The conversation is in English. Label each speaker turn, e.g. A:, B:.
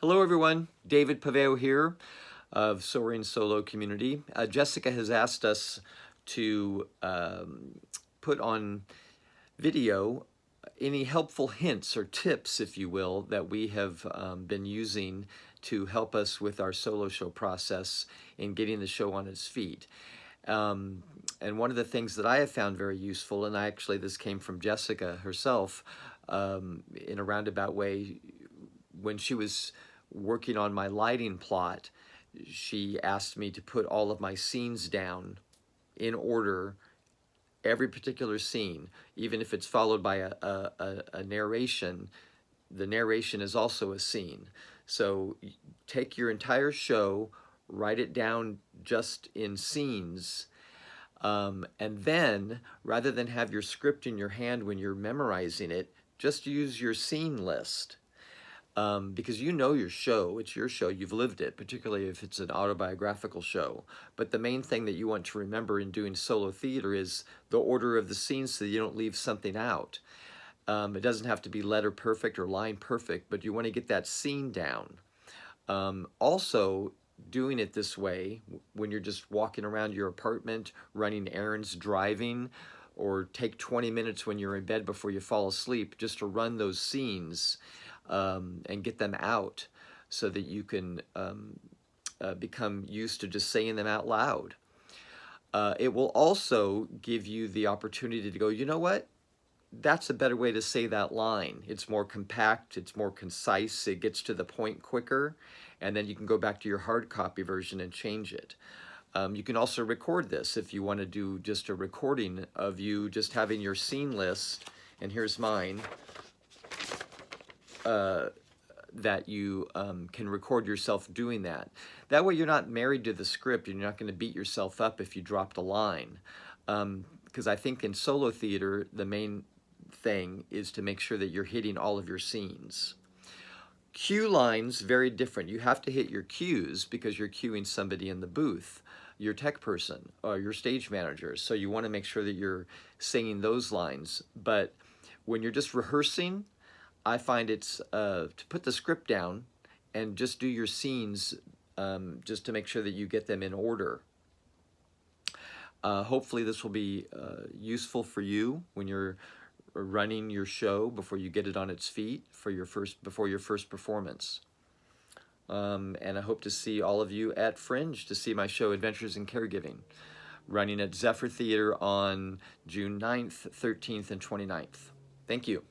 A: Hello everyone, David Paveo here of Soaring Solo Community. Jessica has asked us to put on video any helpful hints or tips, if you will, that we have been using to help us with our solo show process in getting the show on its feet. And one of the things that I have found very useful, and this came from Jessica herself in a roundabout way, when she was working on my lighting plot, she asked me to put all of my scenes down in order, every particular scene, even if it's followed by a narration. The narration is also a scene. So take your entire show, write it down just in scenes, and then rather than have your script in your hand when you're memorizing it, just use your scene list. Because you know your show, it's your show, you've lived it, particularly if it's an autobiographical show. But the main thing that you want to remember in doing solo theater is the order of the scenes so that you don't leave something out. It doesn't have to be letter perfect or line perfect, but you want to get that scene down. Also, doing it this way, when you're just walking around your apartment, running errands, driving, or take 20 minutes when you're in bed before you fall asleep, just to run those scenes and get them out so that you can become used to just saying them out loud. It will also give you the opportunity to go, you know what? That's a better way to say that line. It's more compact, it's more concise, it gets to the point quicker, and then you can go back to your hard copy version and change it. You can also record this if you want to do just a recording of you just having your scene list, and here's mine, that you can record yourself doing that. That way you're not married to the script and you're not going to beat yourself up if you dropped a line. Because I think in solo theater, the main thing is to make sure that you're hitting all of your scenes. Cue lines, very different. You have to hit your cues because you're cueing somebody in the booth, your tech person, or your stage manager. So you want to make sure that you're singing those lines. But when you're just rehearsing, I find it's to put the script down and just do your scenes just to make sure that you get them in order. Hopefully this will be useful for you when you're running your show before you get it on its feet before your first performance. And I hope to see all of you at Fringe to see my show Adventures in Caregiving, running at Zephyr Theater on June 9th, 13th, and 29th. Thank you.